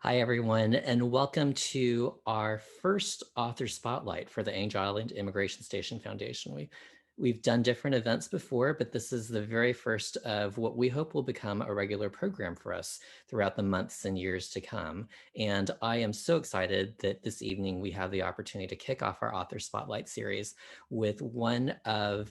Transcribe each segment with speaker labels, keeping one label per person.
Speaker 1: Hi, everyone, and welcome to our first author spotlight for the Angel Island Immigration Station Foundation. We've done different events before, but this is the very first of what we hope will become a regular program for us throughout the months and years to come. And I am so excited that this evening we have the opportunity to kick off our author spotlight series with one of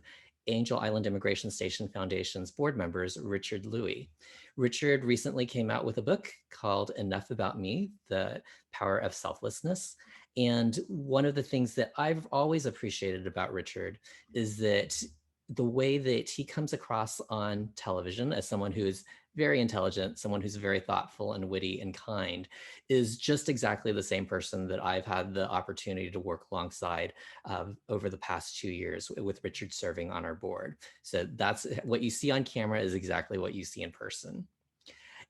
Speaker 1: Angel Island Immigration Station Foundation's board members, Richard Louie. Richard recently came out with a book called Enough About Me, The Power of Selflessness. And one of the things that I've always appreciated about Richard is that the way that he comes across on television as someone who is very intelligent, someone who's very thoughtful and witty and kind, is just exactly the same person that I've had the opportunity to work alongside over the past 2 years with Richard serving on our board. So that's what you see on camera is exactly what you see in person.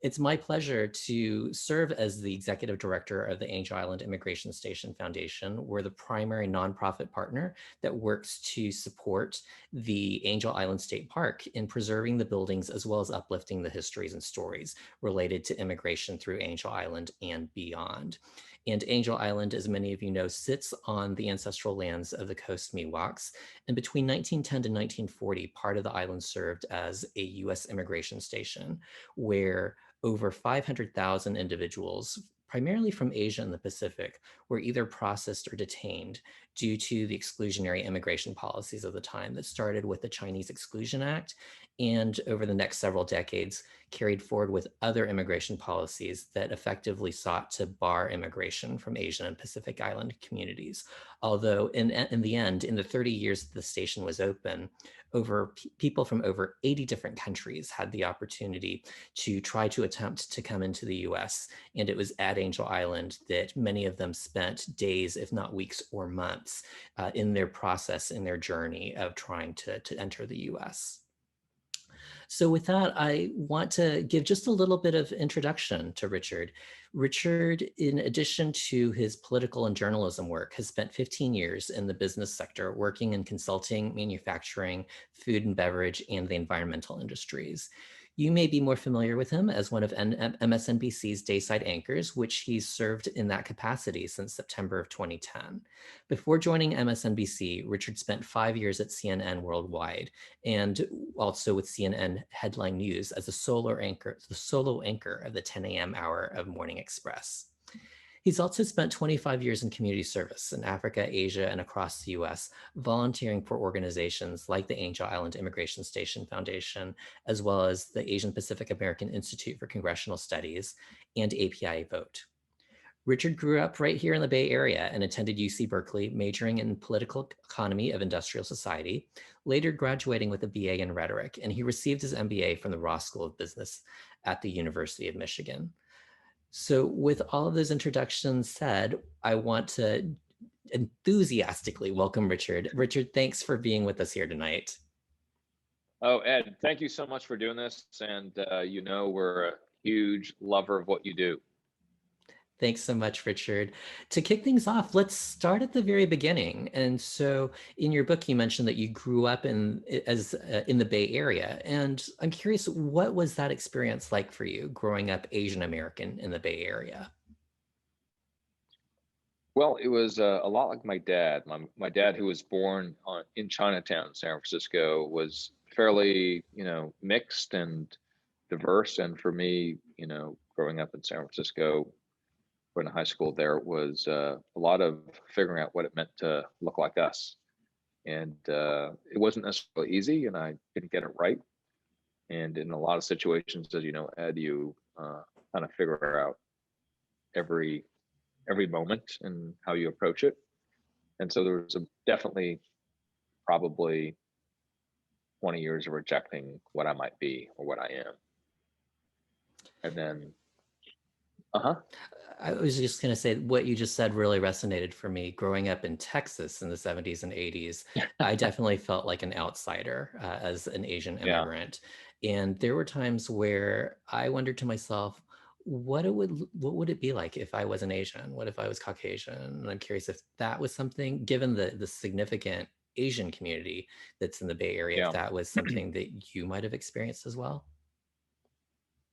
Speaker 1: It's my pleasure to serve as the executive director of the Angel Island Immigration Station Foundation. We're the primary nonprofit partner that works to support the Angel Island State Park in preserving the buildings as well as uplifting the histories and stories related to immigration through Angel Island and beyond. And Angel Island, as many of you know, sits on the ancestral lands of the Coast Miwoks. And between 1910 to 1940, part of the island served as a US immigration station where over 500,000 individuals, primarily from Asia and the Pacific, were either processed or detained due to the exclusionary immigration policies of the time that started with the Chinese Exclusion Act and over the next several decades carried forward with other immigration policies that effectively sought to bar immigration from Asian and Pacific Island communities. Although in the end, in the 30 years that the station was open, people from over 80 different countries had the opportunity to try to attempt to come into the US. And it was at Angel Island that many of them spent days, if not weeks or months, in their process, in their journey of trying to enter the US. So with that, I want to give just a little bit of introduction to Richard. Richard, in addition to his political and journalism work, has spent 15 years in the business sector, working in consulting, manufacturing, food and beverage, and the environmental industries. You may be more familiar with him as one of MSNBC's Dayside anchors, which he's served in that capacity since September of 2010. Before joining MSNBC, Richard spent 5 years at CNN Worldwide, and also with CNN Headline News as the solo anchor of the 10 a.m. hour of Morning Express. He's also spent 25 years in community service in Africa, Asia, and across the US, volunteering for organizations like the Angel Island Immigration Station Foundation, as well as the Asian Pacific American Institute for Congressional Studies and API Vote. Richard grew up right here in the Bay Area and attended UC Berkeley, majoring in political economy of industrial society, later graduating with a BA in rhetoric, and he received his MBA from the Ross School of Business at the University of Michigan. So with all of those introductions said, I want to enthusiastically welcome Richard. Richard, thanks for being with us here tonight.
Speaker 2: Oh, Ed, thank you so much for doing this. And we're a huge lover of what you do.
Speaker 1: Thanks so much, Richard. To kick things off, let's start at the very beginning. And so in your book, you mentioned that you grew up in the Bay Area. And I'm curious, what was that experience like for you growing up Asian American in the Bay Area?
Speaker 2: Well, it was a lot like my dad. My dad, who was born in Chinatown, San Francisco, was fairly, mixed and diverse. And for me, growing up in San Francisco, going to high school there, was a lot of figuring out what it meant to look like us. And it wasn't necessarily easy, and I didn't get it right. And in a lot of situations, as you know, Ed, you kind of figure out every moment and how you approach it. And so there was definitely probably 20 years of rejecting what I might be or what I am. And then,
Speaker 1: I was just going to say what you just said really resonated for me. Growing up in Texas in the 70s and 80s, I definitely felt like an outsider as an Asian immigrant. And there were times where I wondered to myself, what would it be like if I was an Asian? What if I was Caucasian? And I'm curious if that was something, given the significant Asian community that's in the Bay Area, if that was something that you might have experienced as well.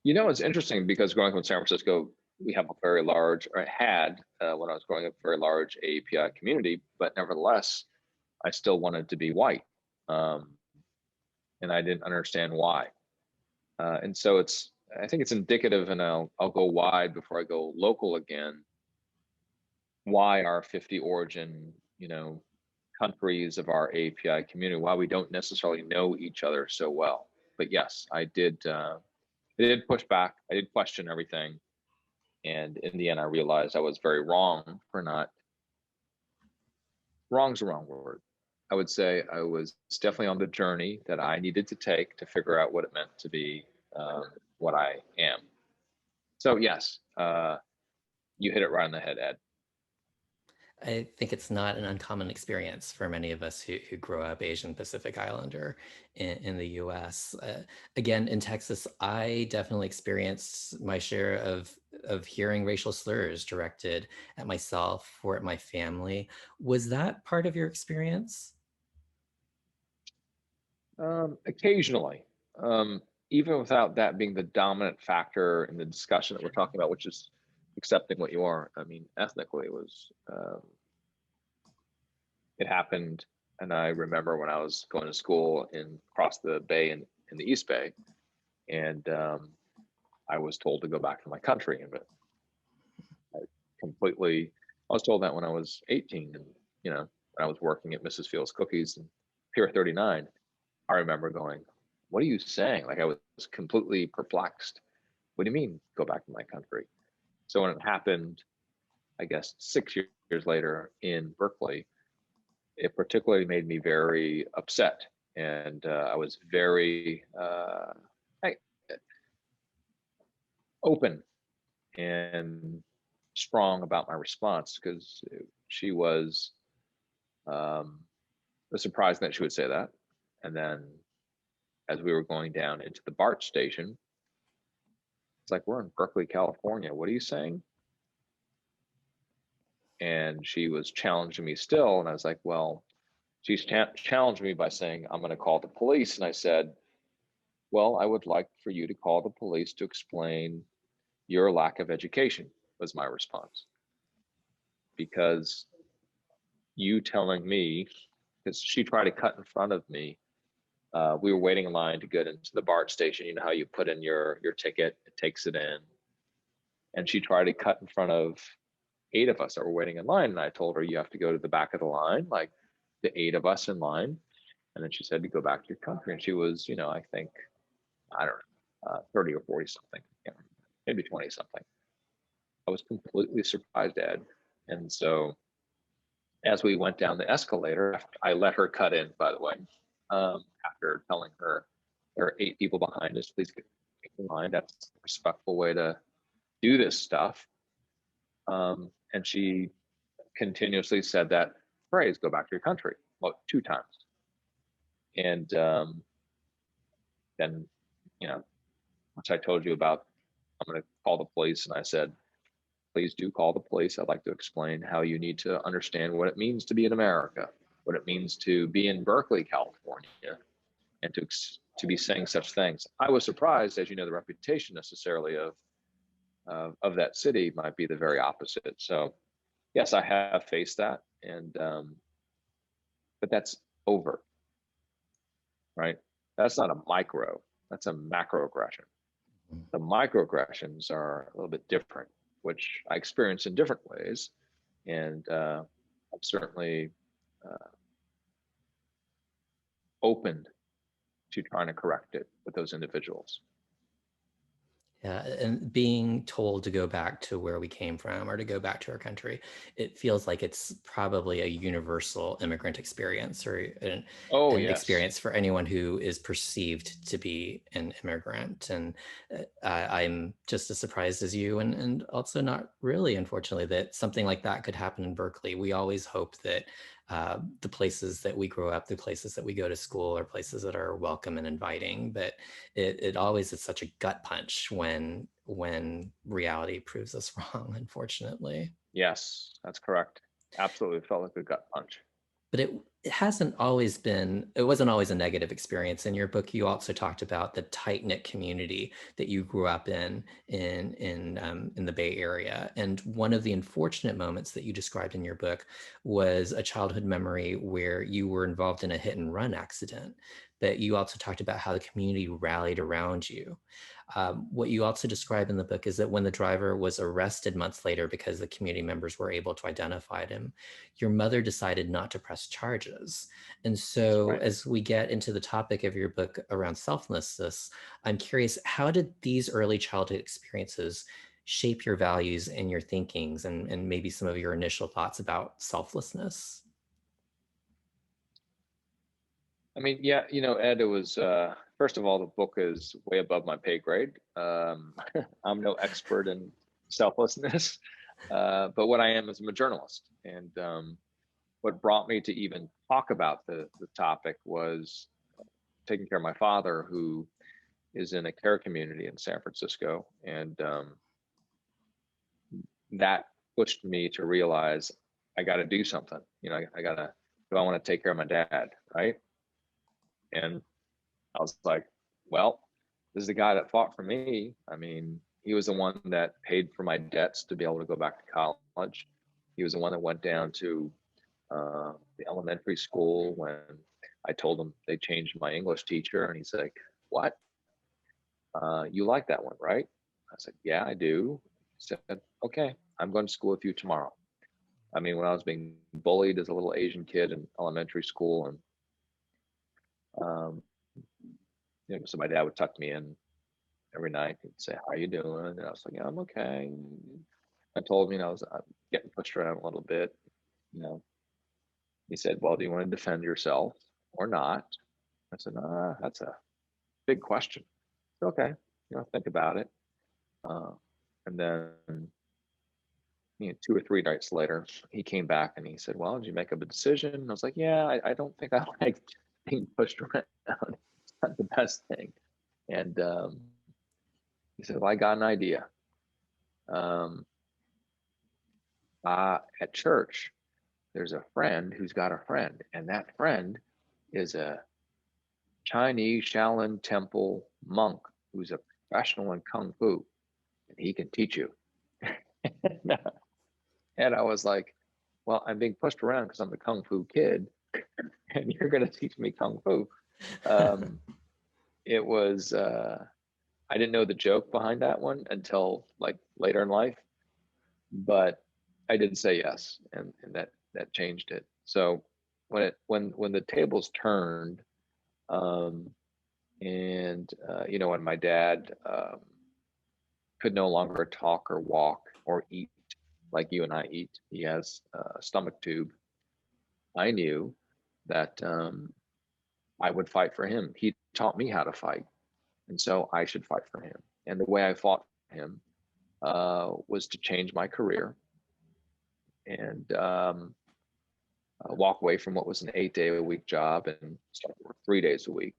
Speaker 2: It's interesting because growing up in San Francisco, we have a very large, or had, when I was growing up, a very large AAPI community, but nevertheless, I still wanted to be white. Um, and I didn't understand why. And so I think it's indicative, and I'll go wide before I go local again, why our 50 origin, countries of our API community, why we don't necessarily know each other so well. But yes, I did push back. I did question everything. And in the end, I realized I was very wrong for not, wrong's the wrong word. I would say I was definitely on the journey that I needed to take to figure out what it meant to be what I am. So yes, you hit it right on the head, Ed.
Speaker 1: I think it's not an uncommon experience for many of us who grow up Asian Pacific Islander in the US. Again, in Texas, I definitely experienced my share of hearing racial slurs directed at myself or at my family. Was that part of your experience?
Speaker 2: Occasionally, um, even without that being the dominant factor in the discussion that we're talking about, which is accepting what you are. I mean, ethnically, it happened. And I remember when I was going to school across the bay in the East Bay, and I was told to go back to my country. And I completely, I was told that when I was 18, and when I was working at Mrs. Fields Cookies and Pier 39, I remember going, "What are you saying?" Like I was completely perplexed. What do you mean, go back to my country? So when it happened, I guess 6 years later in Berkeley, it particularly made me very upset, and I was very open and strong about my response because she was surprised that she would say that. And then as we were going down into the BART station, it's like, we're in Berkeley, California. What are you saying? And she was challenging me still. And I was like, well, she's challenged me by saying, I'm going to call the police. And I said, well, I would like for you to call the police to explain your lack of education, was my response. Because you telling me, because she tried to cut in front of me. We were waiting in line to get into the BART station. You know how you put in your ticket, it takes it in. And she tried to cut in front of 8 of us that were waiting in line. And I told her, you have to go to the back of the line, like the 8 of us in line. And then she said to go back to your country. And she was, I think, I don't know, 30 or 40 something, maybe 20 something. I was completely surprised, Ed. And so as we went down the escalator, I let her cut in, by the way, after telling her there are 8 people behind us, please get in line. That's a respectful way to do this stuff. And she continuously said that phrase, go back to your country, well, 2 times. And then, once I told you about, I'm going to call the police, and I said, please do call the police. I'd like to explain how you need to understand what it means to be in America, what it means to be in Berkeley, California, and to be saying such things. I was surprised, as you know, the reputation necessarily of that city might be the very opposite. So yes, I have faced that, and but that's over, right? That's not a micro, that's a macroaggression. The microaggressions are a little bit different, which I experience in different ways. And I'm certainly open to trying to correct it with those individuals.
Speaker 1: Yeah, and being told to go back to where we came from or to go back to our country, it feels like it's probably a universal immigrant experience or
Speaker 2: Oh,
Speaker 1: an
Speaker 2: yes.
Speaker 1: experience for anyone who is perceived to be an immigrant. And I'm just as surprised as you, and also not really, unfortunately, that something like that could happen in Berkeley. We always hope that the places that we grow up, the places that we go to school are places that are welcome and inviting, but it always is such a gut punch when reality proves us wrong, unfortunately.
Speaker 2: Yes, that's correct. Absolutely felt like a gut punch.
Speaker 1: But it hasn't always been, it wasn't always a negative experience. In your book, you also talked about the tight-knit community that you grew up in the Bay Area. And one of the unfortunate moments that you described in your book was a childhood memory where you were involved in a hit and run accident. But you also talked about how the community rallied around you. What you also describe in the book is that when the driver was arrested months later because the community members were able to identify him, your mother decided not to press charges. And so,
Speaker 2: Right.
Speaker 1: as we get into the topic of your book around selflessness, I'm curious, how did these early childhood experiences shape your values and your thinkings and maybe some of your initial thoughts about selflessness?
Speaker 2: I mean, yeah, Ed, it was first of all, the book is way above my pay grade. I'm no expert in selflessness, but what I am is I'm a journalist, and what brought me to even talk about the topic was taking care of my father, who is in a care community in San Francisco, and that pushed me to realize I got to do something. I got to, if I want to take care of my dad, right? And I was like, well, this is the guy that fought for me. I mean, he was the one that paid for my debts to be able to go back to college. He was the one that went down to the elementary school when I told him they changed my English teacher. And he's like, what? You like that one, right? I said, yeah, I do. He said, okay, I'm going to school with you tomorrow. I mean, when I was being bullied as a little Asian kid in elementary school, and um, so my dad would tuck me in every night and say, "How are you doing?" And I was like, "Yeah, I'm okay." I told him, I was getting pushed around a little bit. You know, he said, "Well, do you want to defend yourself or not?" I said, "That's a big question." Okay, think about it. Uh, and then, 2 or 3 nights later, he came back and he said, "Well, did you make up a decision?" And I was like, "Yeah, I don't think I like being pushed around. It's not the best thing." And he said, "Well, I got an idea. Um, at church, there's a friend who's got a friend, and that friend is a Chinese Shaolin Temple monk who's a professional in Kung Fu, and he can teach you." And I was like, well, I'm being pushed around because I'm the Kung Fu kid, and you're going to teach me Kung Fu. Um, it was, I didn't know the joke behind that one until like later in life, but I did say yes, and that changed it. So when the tables turned, um, and when my dad could no longer talk or walk or eat like you and I eat, he has a stomach tube. I knew that I would fight for him. He taught me how to fight, and so I should fight for him. And the way I fought for him was to change my career and walk away from what was an 8-day-a-week job and start to work 3 days a week,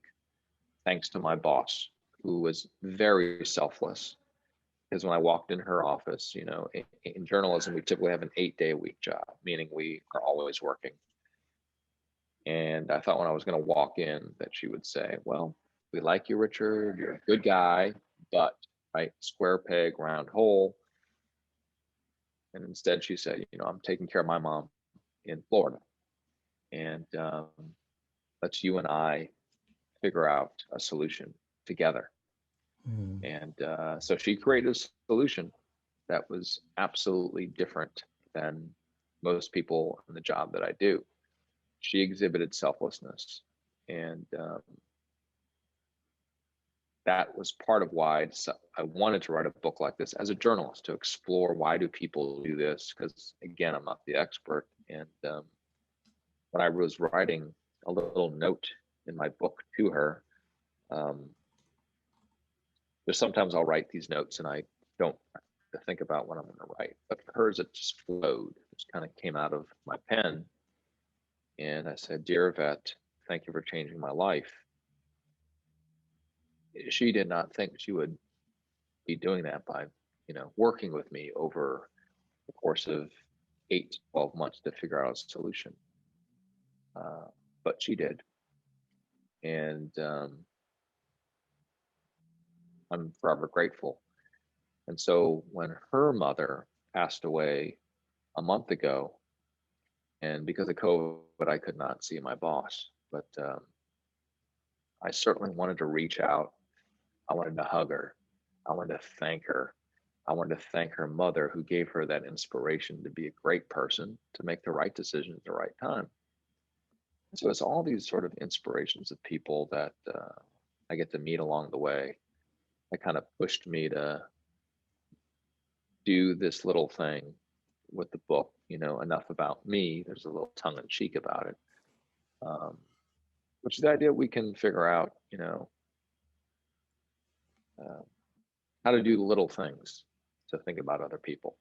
Speaker 2: thanks to my boss, who was very selfless. Because when I walked in her office, in journalism, we typically have an 8-day-a-week job, meaning we are always working. And I thought when I was going to walk in that she would say, well, we like you, Richard. You're a good guy, but, right, square peg, round hole. And instead she said, I'm taking care of my mom in Florida. And let's you and I figure out a solution together.
Speaker 1: Mm.
Speaker 2: And so she created a solution that was absolutely different than most people in the job that I do. She exhibited selflessness. And that was part of why I wanted to write a book like this as a journalist, to explore why do people do this? Because again, I'm not the expert. And when I was writing a little note in my book to her, um, there's sometimes I'll write these notes and I don't think about what I'm going to write, but for hers, it just flowed. It just kind of came out of my pen. And I said, "Dear Yvette, thank you for changing my life." She did not think she would be doing that by, working with me over the course of 8 to 12 months to figure out a solution. but she did. And I'm forever grateful. And so when her mother passed away a month ago, and because of COVID, I could not see my boss, but I certainly wanted to reach out. I wanted to hug her. I wanted to thank her. I wanted to thank her mother who gave her that inspiration to be a great person, to make the right decision at the right time. So it's all these sort of inspirations of people that I get to meet along the way that kind of pushed me to do this little thing with the book, enough about me. There's a little tongue in cheek about it, um, which is the idea we can figure out, uh, how to do little things to think about other people.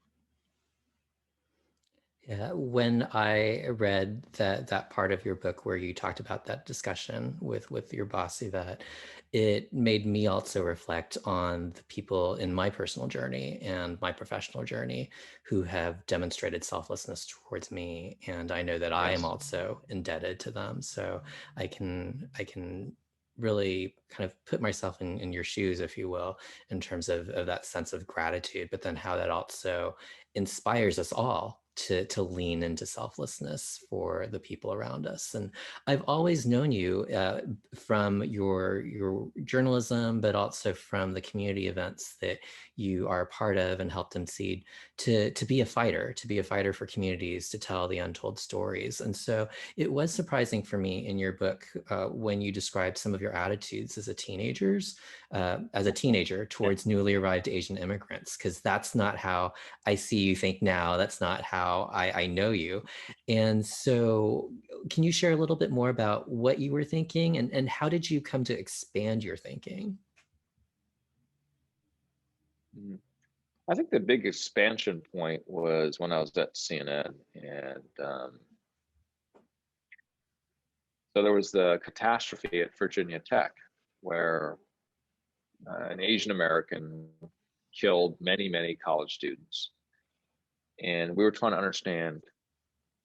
Speaker 1: Yeah, when I read that part of your book where you talked about that discussion with your bossy, that it made me also reflect on the people in my personal journey and my professional journey who have demonstrated selflessness towards me, and I know that I am
Speaker 2: Yes.
Speaker 1: also indebted to them. So I can really kind of put myself in your shoes, if you will, in terms of that sense of gratitude, but then how that also inspires us all to lean into selflessness for the people around us. And I've always known you from your journalism, but also from the community events that you are a part of and helped seed to be a fighter for communities, to tell the untold stories. And so it was surprising for me in your book when you described some of your attitudes as a teenager
Speaker 2: Yeah.
Speaker 1: towards newly arrived Asian immigrants, because that's not how I see you think now. That's not how I know you. And so, can you share a little bit more about what you were thinking, and how did you come to expand your thinking?
Speaker 2: Mhm. I think the big expansion point was when I was at CNN. And so there was the catastrophe at Virginia Tech where an Asian American killed many, many college students. And we were trying to understand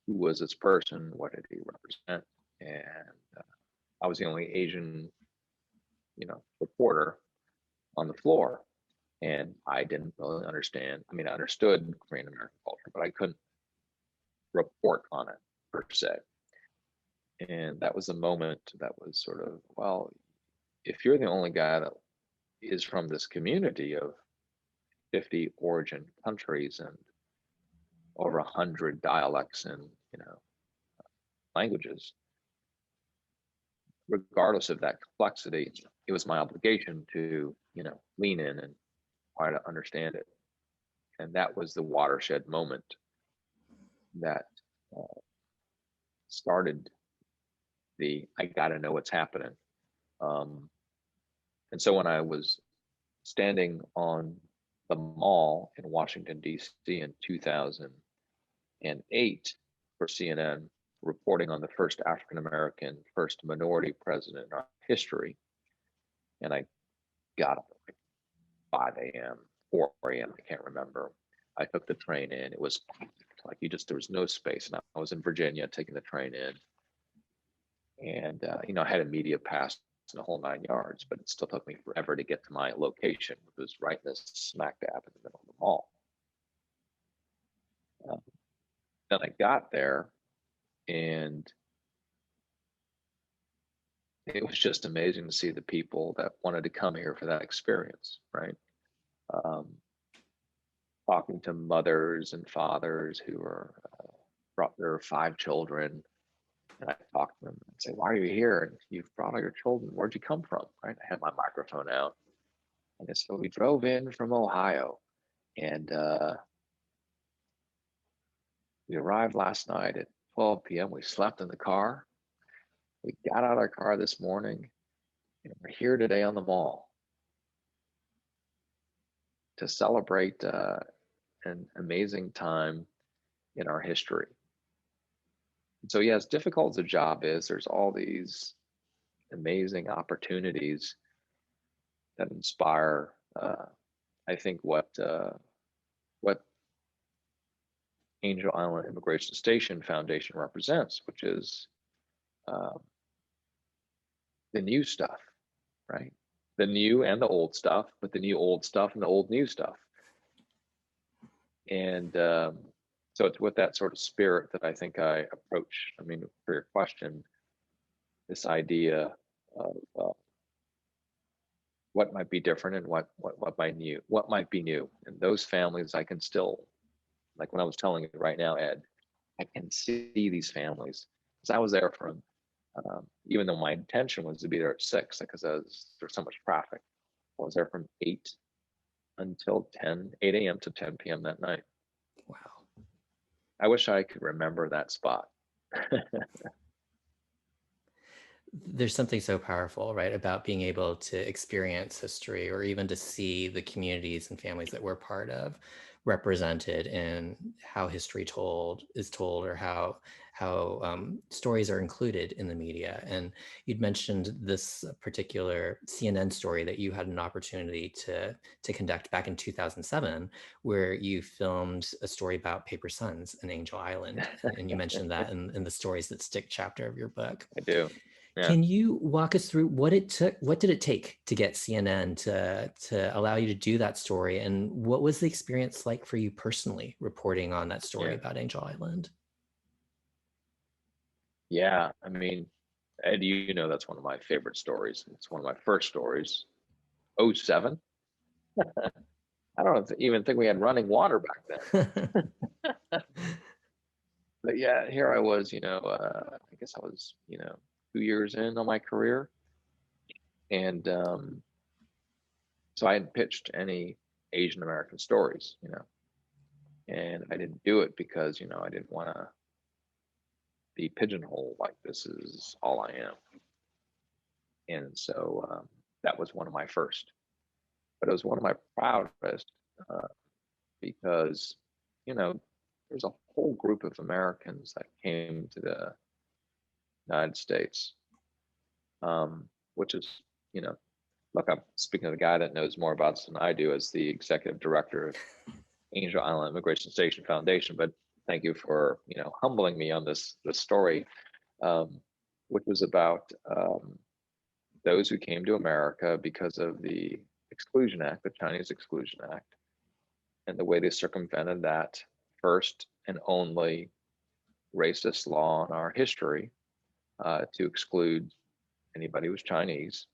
Speaker 2: who was this person, what did he represent. And I was the only Asian, reporter on the floor. And I didn't really understand. I mean, I understood Korean American culture, but I couldn't report on it per se. And that was a moment that was sort of, well, if you're the only guy that is from this community of 50 origin countries and over 100 dialects and languages, regardless of that complexity, it was my obligation to lean in and try to understand it. And that was the watershed moment that uh, started the I got to know what's happening. Um, and so when I was standing on the mall in Washington, D.C. in 2008 for CNN, reporting on the first African American, first minority president in our history. And I got up at like 5 a.m., 4 a.m., I can't remember. I took the train in. It was like there was no space. And I was in Virginia taking the train in. And, I had a media pass in the whole 9 yards, but it still took me forever to get to my location, which was right in this smack dab in the middle of the mall. Um, then I got there, and it was just amazing to see the people that wanted to come here for that experience, right? Um, Talking to mothers and fathers who brought their 5 children. And I talked to them and say, "Why are you here? And you've brought all your children. Where'd you come from?" Right? I had my microphone out. And they said, "We drove in from Ohio. And we arrived last night at 12 p.m. We slept in the car. We got out of our car this morning, and we're here today on the mall to celebrate an amazing time in our history." And so, yeah, as difficult as the job is, there's all these amazing opportunities that inspire. I think what Angel Island Immigration Station Foundation represents, which is um, the new stuff, right? The new and the old stuff, but the new old stuff and the old new stuff. And so it's with that sort of spirit that I think I approach. I mean, for your question, this idea of what might be different and what might be new. And those families, I can still, like when I was telling you right now, Ed, I can see these families because I was there for them. Even though my intention was to be there at 6 because there's so much traffic. I was there from 8 until 8 a.m. to 10 p.m. that night.
Speaker 1: Wow.
Speaker 2: I wish I could remember that spot.
Speaker 1: There's something so powerful, right, about being able to experience history or even to see the communities and families that we're part of represented in how history is told, or how stories are included in the media. And you'd mentioned this particular CNN story that you had an opportunity to conduct back in 2007, where you filmed a story about Paper Sons in Angel Island, and you mentioned that in the Stories That Stick chapter of your book.
Speaker 2: I do. Yeah.
Speaker 1: Can you walk us through what it took? What did it take to get CNN to allow you to do that story, and what was the experience like for you personally reporting on that story
Speaker 2: Yeah.
Speaker 1: about Angel Island?
Speaker 2: Yeah. I mean, Ed, you know, that's one of my favorite stories. It's one of my first stories. '07. I don't even think we had running water back then. But yeah, here I was, I guess I was, 2 years in on my career. And so I hadn't pitched any Asian American stories, and I didn't do it because, I didn't want to be pigeonholed like this is all I am. And so that was one of my first, but it was one of my proudest uh, because, there's a whole group of Americans that came to the United States, which is, you know, look, I'm speaking of the guy that knows more about this than I do as the executive director of Angel Island Immigration Station Foundation. But thank you for, humbling me on this story, um, which was about those who came to America because of the Exclusion Act, the Chinese Exclusion Act, and the way they circumvented that first and only racist law in our history to exclude anybody who was Chinese.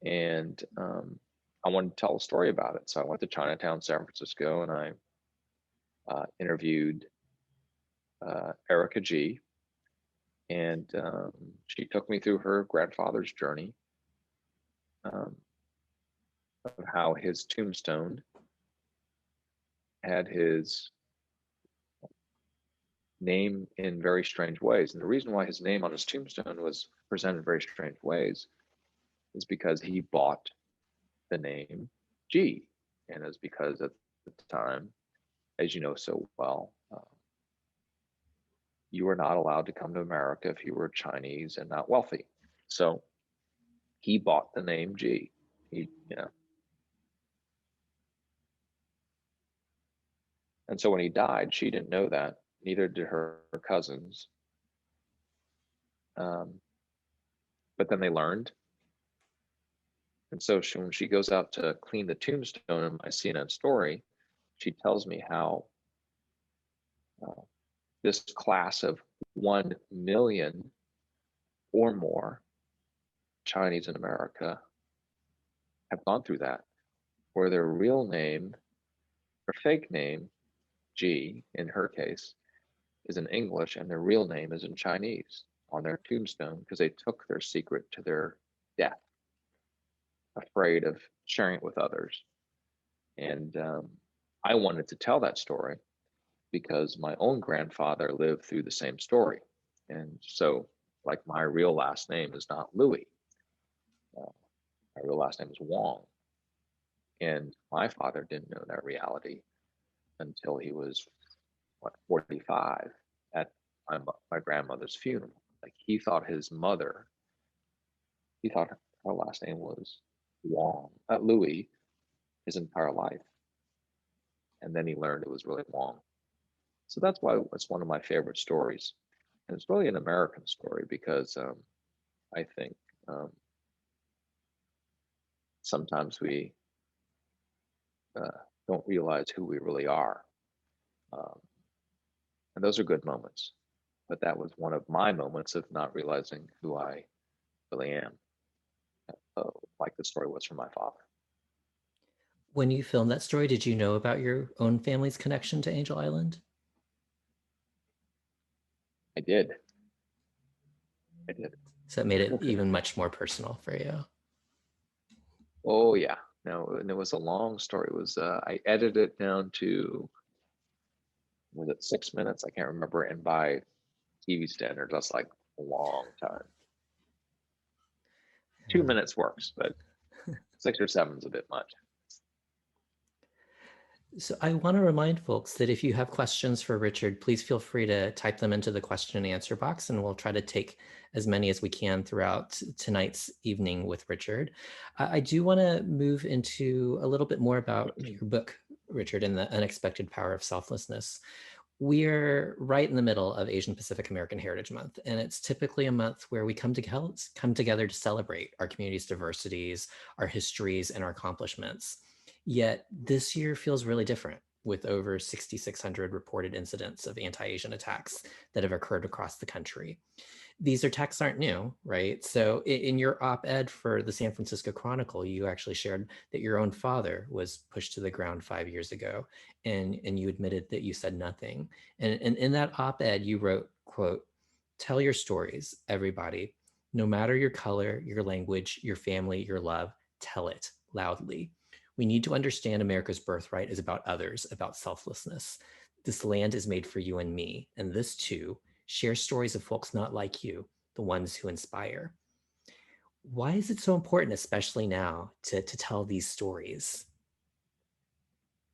Speaker 2: And I wanted to tell a story about it. So I went to Chinatown, San Francisco, and I interviewed Erica G. And she took me through her grandfather's journey of how his tombstone had his name in very strange ways. And the reason why his name on his tombstone was presented in very strange ways is because he bought the name G. And it was because at the time, as you know so well, you were not allowed to come to America if you were Chinese and not wealthy. So he bought the name G. And so when he died, she didn't know that. Neither did her cousins. Um, but then they learned. And so when she goes out to clean the tombstone in my CNN story, she tells me how this class of 1 million or more Chinese in America have gone through that, where their real name or fake name, G in her case, is in English and their real name is in Chinese on their tombstone because they took their secret to their death, afraid of sharing it with others. And I wanted to tell that story because my own grandfather lived through the same story. And so, like, my real last name is not Louis. My real last name is Wong. And my father didn't know that reality until he was, 45 at my grandmother's funeral. Like, he thought her last name was Wong, Louis, his entire life. And then he learned it was really Wong. So that's why it's one of my favorite stories. And it's really an American story because I think sometimes we uh, don't realize who we really are. Um, and those are good moments. But that was one of my moments of not realizing who I really am, like the story was for my father.
Speaker 1: When you filmed that story, did you know about your own family's connection to Angel Island?
Speaker 2: I did. I did.
Speaker 1: So it made it even much more personal for you.
Speaker 2: Oh yeah. No, and it was a long story. It was I edited it down to, was it 6 minutes? I can't remember. And by TV standards, that's like a long time. 2 minutes works, but 6 or 7 is a bit much.
Speaker 1: So I want to remind folks that if you have questions for Richard, please feel free to type them into the question and answer box, and we'll try to take as many as we can throughout tonight's evening with Richard. I do want to move into a little bit more about your book, Richard, and the Unexpected Power of Selflessness. We're right in the middle of Asian Pacific American Heritage Month, and it's typically a month where we come together to celebrate our community's diversities, our histories, and our accomplishments. Yet this year feels really different, with over 6,600 reported incidents of anti-Asian attacks that have occurred across the country. These attacks aren't new, right? So in your op-ed for the San Francisco Chronicle, you actually shared that your own father was pushed to the ground 5 years ago, and you admitted that you said nothing. And in that op-ed, you wrote, quote, "Tell your stories, everybody. No matter your color, your language, your family, your love, tell it loudly. We need to understand America's birthright is about others, about selflessness. This land is made for you and me, and this too. Share stories of folks not like you, the ones who inspire." Why is it so important, especially now, to tell these stories?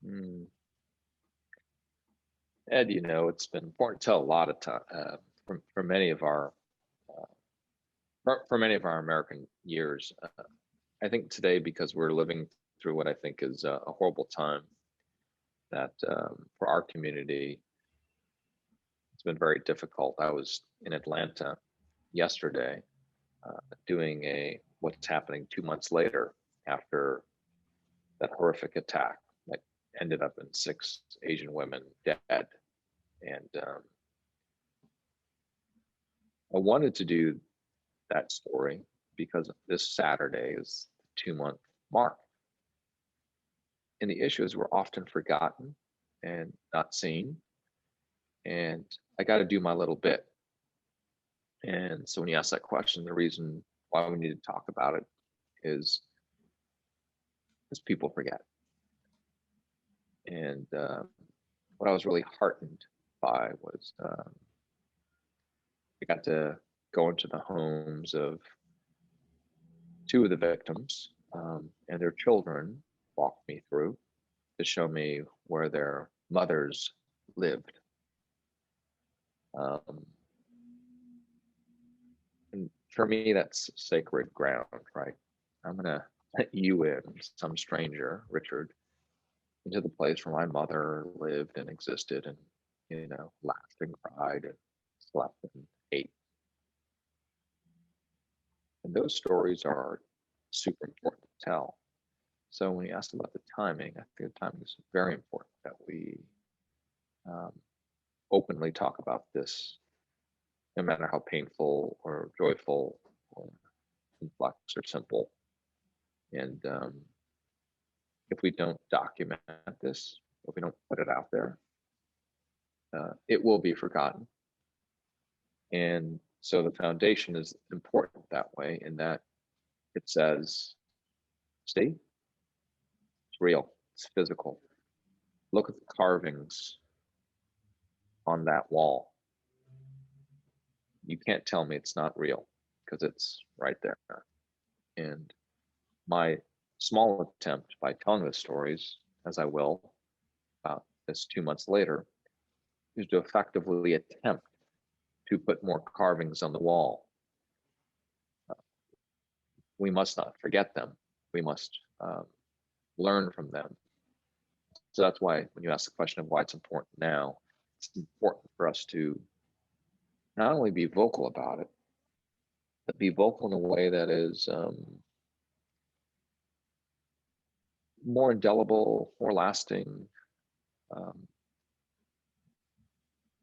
Speaker 2: Mm. Ed, it's been important to tell a lot of time for many of our uh, for many of our American years. I think today, because we're living through what I think is a horrible time, that for our community, it's been very difficult. I was in Atlanta yesterday doing a what's happening 2 months later after that horrific attack that ended up in 6 Asian women dead. And I wanted to do that story because this Saturday is the 2 month mark. And the issues were often forgotten and not seen. And I got to do my little bit. And so when you ask that question, the reason why we need to talk about it is because people forget. And what I was really heartened by was I got to go into the homes of two of the victims, and their children walked me through to show me where their mothers lived. Um, and for me, that's sacred ground, right? I'm going to let you in, some stranger, Richard, into the place where my mother lived and existed and, laughed and cried and slept and ate. And those stories are super important to tell. So when you asked about the timing, I think the timing is very important that we um, openly talk about this, no matter how painful or joyful or complex or simple. And if we don't document this, if we don't put it out there, it will be forgotten. And so the foundation is important that way, in that it says, see, it's real, it's physical. Look at the carvings on that wall. You can't tell me it's not real because it's right there. And my small attempt by telling the stories, as I will about this 2 months later, is to effectively attempt to put more carvings on the wall. We must not forget them. We must learn from them. So that's why when you ask the question of why it's important now, it's important for us to not only be vocal about it, but be vocal in a way that is more indelible, more lasting. Um,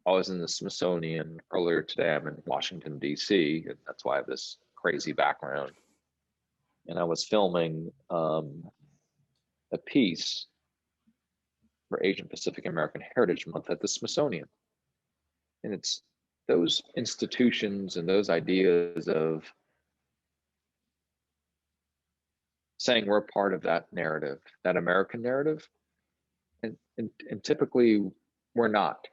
Speaker 2: I was in the Smithsonian earlier today. I'm in Washington, D.C., and that's why I have this crazy background. And I was filming a piece for Asian Pacific American Heritage Month at the Smithsonian. And it's those institutions and those ideas of saying we're part of that narrative, that American narrative, and typically we're not.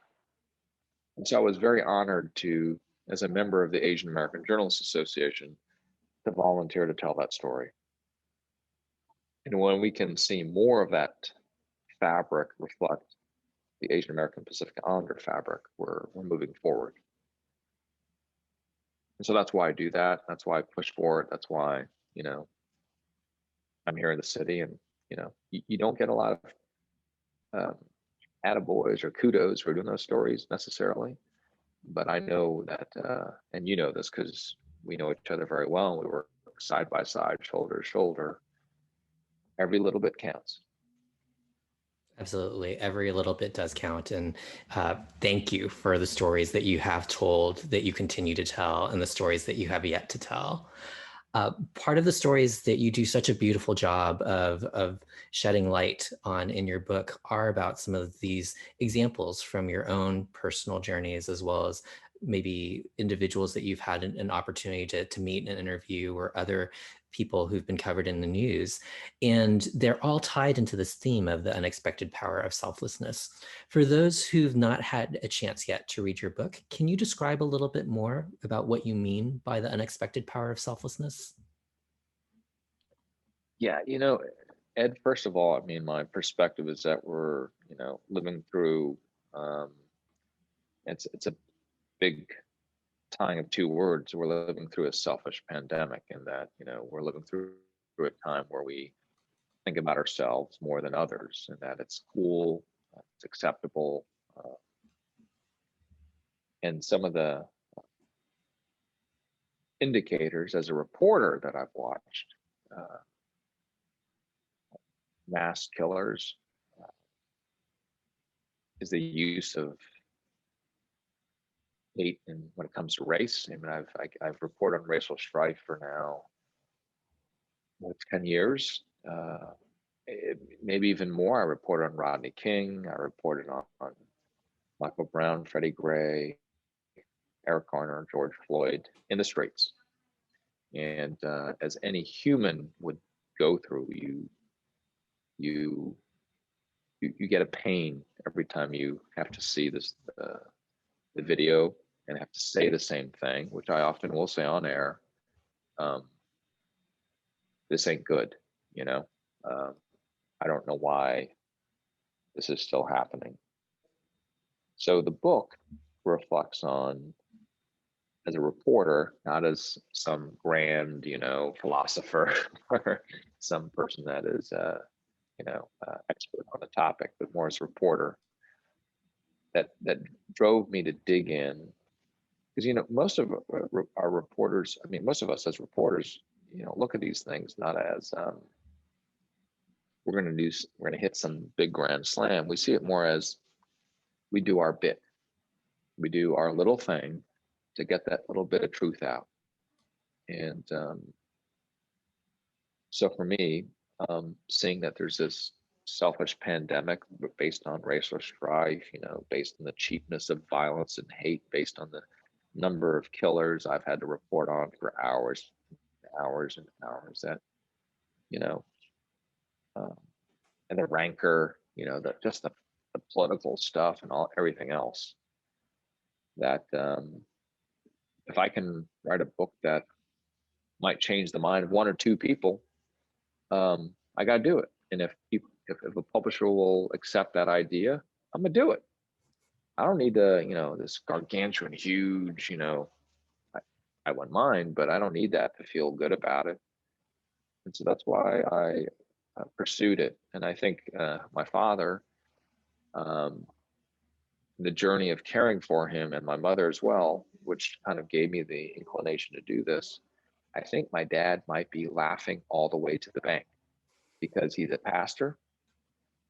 Speaker 2: And so I was very honored to, as a member of the Asian American Journalists Association, to volunteer to tell that story. And when we can see more of that fabric reflect the Asian American Pacific Islander fabric, we're moving forward. And so that's why I do that. That's why I push for it. That's why, you know, I'm here in the city, and, you know, you don't get a lot of attaboys or kudos for doing those stories necessarily. But I know that, and you know this because we know each other very well. We work side by side, shoulder to shoulder. Every little bit counts.
Speaker 1: Absolutely. Every little bit does count. And thank you for the stories that you have told, that you continue to tell, and the stories that you have yet to tell. Part of the stories that you do such a beautiful job of shedding light on in your book are about some of these examples from your own personal journeys, as well as maybe individuals that you've had an opportunity to meet and interview, or other people who've been covered in the news. And they're all tied into this theme of the unexpected power of selflessness. For those who've not had a chance yet to read your book, can you describe a little bit more about what you mean by the unexpected power of selflessness?
Speaker 2: Yeah, you know, Ed, first of all, I mean, my perspective is that we're, you know, living through, um, it's a big tying of two words. We're living through a selfish pandemic, and that, you know, we're living through a time where we think about ourselves more than others, and that it's cool, it's acceptable. And some of the indicators as a reporter that I've watched, uh, mass killers, uh, is the use of hate, and when it comes to race. I mean, I've reported on racial strife for now, what, 10 years, maybe even more. I reported on Rodney King. I reported on Michael Brown, Freddie Gray, Eric Garner, George Floyd in the streets. And as any human would go through, you you get a pain every time you have to see this the video and have to say the same thing, which I often will say on air. Um, this ain't good, you know. Um, I don't know why this is still happening. So the book reflects on, as a reporter, not as some grand, you know, philosopher or some person that is, expert on the topic, but more as a reporter that drove me to dig in. Because, you know, most of our reporters, I mean, most of us as reporters, you know, look at these things not as we're going to hit some big grand slam. We see it more as we do our bit, we do our little thing to get that little bit of truth out. And so for me, seeing that there's this selfish pandemic based on racial strife, you know, based on the cheapness of violence and hate, based on the number of killers I've had to report on for hours, hours and hours, that, you know, um, and the rancor, you know, the political stuff and everything else, that if I can write a book that might change the mind of one or two people, I got to do it. And if a publisher will accept that idea, I'm gonna do it. I don't need this gargantuan, huge, I, I wouldn't mind, but I don't need that to feel good about it. And so that's why I pursued it. And I think my father, um, the journey of caring for him and my mother as well, which kind of gave me the inclination to do this, I think my dad might be laughing all the way to the bank because he's a pastor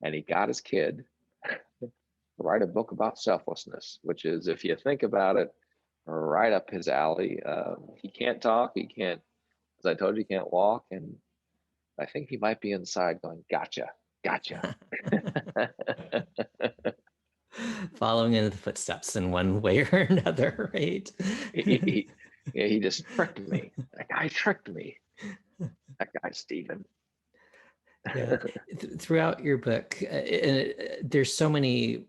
Speaker 2: and he got his kid to write a book about selflessness, which is, if you think about it, right up his alley. He can't talk, he can't, as I told you, he can't walk. And I think he might be inside going, gotcha, gotcha.
Speaker 1: Following in the footsteps in one way or another, right?
Speaker 2: he just tricked me. That guy tricked me. That guy, Stephen.
Speaker 1: Yeah. Throughout your book, there's so many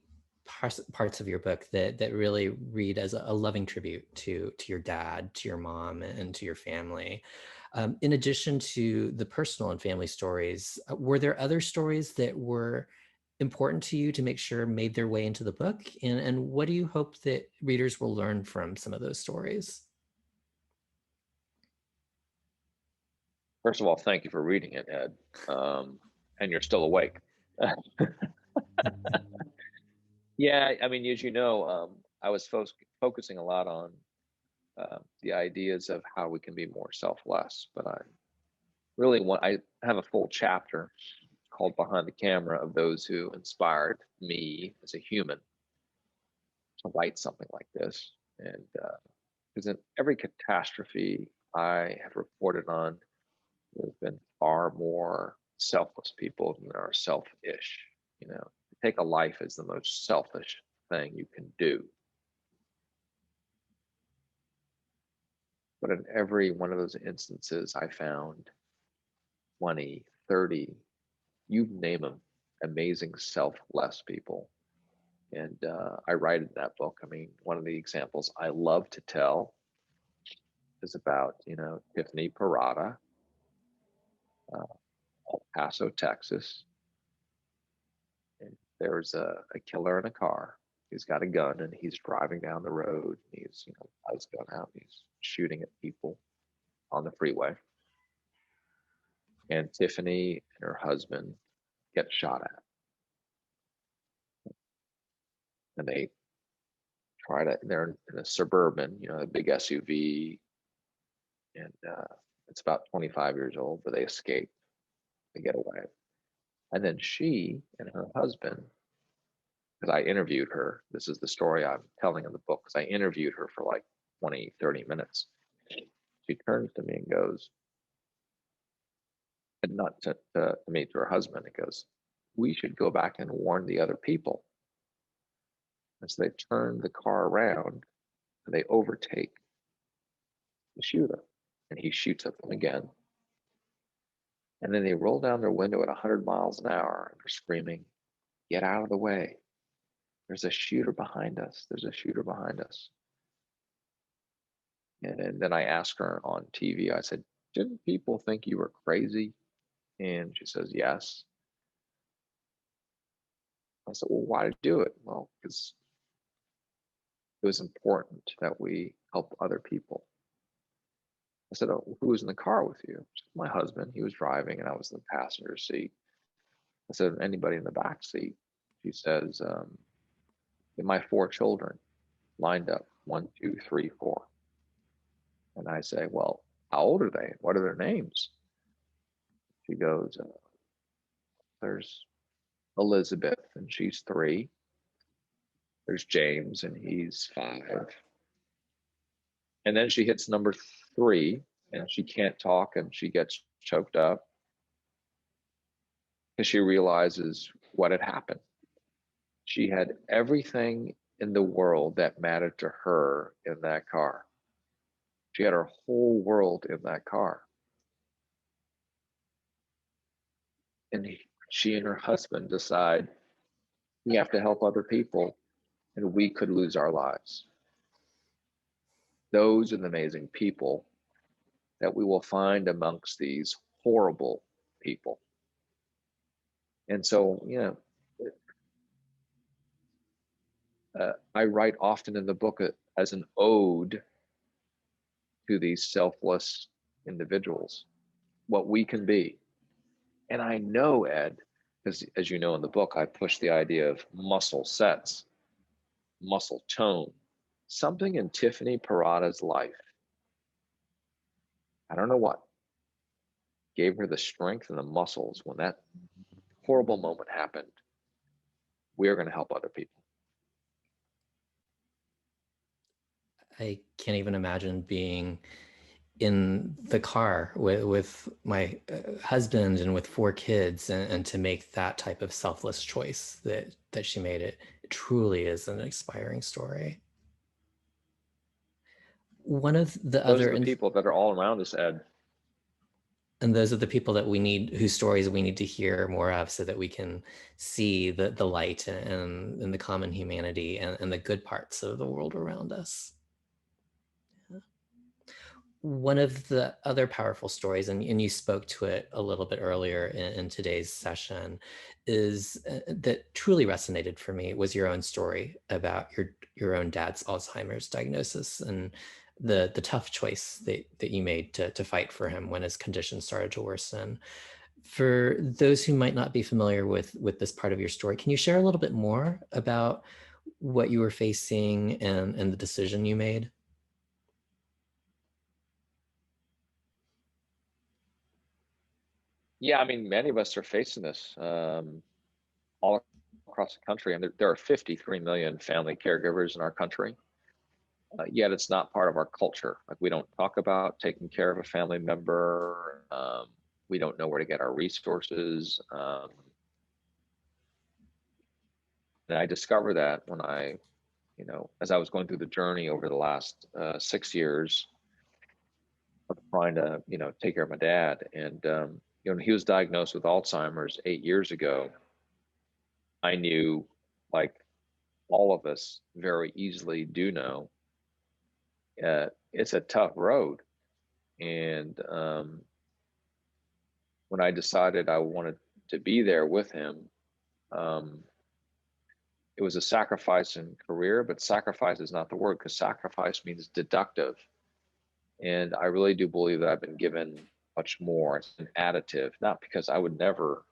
Speaker 1: parts of your book that really read as a loving tribute to your dad, to your mom, and to your family. In addition to the personal and family stories, were there other stories that were important to you to make sure made their way into the book? And what do you hope that readers will learn from some of those stories?
Speaker 2: First of all, thank you for reading it, Ed. And you're still awake. Yeah, I mean, as you know, I was focusing a lot on the ideas of how we can be more selfless, but I have a full chapter called Behind the Camera of those who inspired me as a human to write something like this. And because in every catastrophe I have reported on, there's been far more selfless people than there are selfish. You know, to take a life is the most selfish thing you can do. But in every one of those instances, I found 20, 30, you name them, amazing selfless people. And I write in that book. I mean, one of the examples I love to tell is about, Tiffany Parada, uh, El Paso, Texas. And there's a killer in a car. He's got a gun and he's driving down the road. And he's, got his gun out. And he's shooting at people on the freeway. And Tiffany and her husband get shot at. And they're in a Suburban, a big SUV. And it's about 25 years old, but they escape. They get away. And then she and her husband, because I interviewed her, this is the story I'm telling in the book, because I interviewed her for like 20, 30 minutes. She turns to me and goes, and not to me, to her husband, it goes, we should go back and warn the other people. And so they turn the car around and they overtake the shooter. And he shoots at them again. And then they roll down their window at 100 miles an hour and they're screaming, get out of the way. There's a shooter behind us. There's a shooter behind us. And then I asked her on TV, I said, didn't people think you were crazy? And she says, yes. I said, well, why did you do it? Well, because it was important that we help other people. I said, oh, who was in the car with you? Said, my husband. He was driving and I was in the passenger seat. I said, anybody in the back seat? She says, my 4 children lined up, 1, 2, 3, 4. And I say, well, how old are they? What are their names? She goes, there's Elizabeth and she's 3. There's James and he's 5. And then she hits number 3 and she can't talk and she gets choked up because she realizes what had happened. She had everything in the world that mattered to her in that car. She had her whole world in that car. And she and her husband decide we have to help other people and we could lose our lives. Those are the amazing people that we will find amongst these horrible people. And so, I write often in the book as an ode to these selfless individuals, what we can be. And I know, Ed, because as you know in the book, I push the idea of muscle sets. muscle tone. Something in Tiffany Parada's life, I don't know what, gave her the strength and the muscles when that horrible moment happened. We are going to help other people.
Speaker 1: I can't even imagine being in the car with my husband and with 4 kids, and to make that type of selfless choice that she made. It truly is an inspiring story. One of the
Speaker 2: Those are
Speaker 1: other
Speaker 2: the people that are all around us, Ed.
Speaker 1: and those are the people that we need, whose stories we need to hear more of, so that we can see the light and the common humanity and the good parts of the world around us. One of the other powerful stories, and you spoke to it a little bit earlier in today's session, is that truly resonated for me, was your own story about your own dad's Alzheimer's diagnosis, and the tough choice that you made to fight for him when his condition started to worsen. For those who might not be familiar with this part of your story, can you share a little bit more about what you were facing and the decision you made?
Speaker 2: Yeah, I mean, many of us are facing this all across the country, and there are 53 million family caregivers in our country. Yet it's not part of our culture. Like, we don't talk about taking care of a family member. We don't know where to get our resources. And I discovered that when as I was going through the journey over the last 6 years of trying to, take care of my dad. And, he was diagnosed with Alzheimer's 8 years ago. I knew, like all of us very easily do know, it's a tough road. And when I decided I wanted to be there with him, um, it was a sacrifice in career, but sacrifice is not the word, because sacrifice means deductive. And I really do believe that I've been given much more. It's an additive, not because I would never,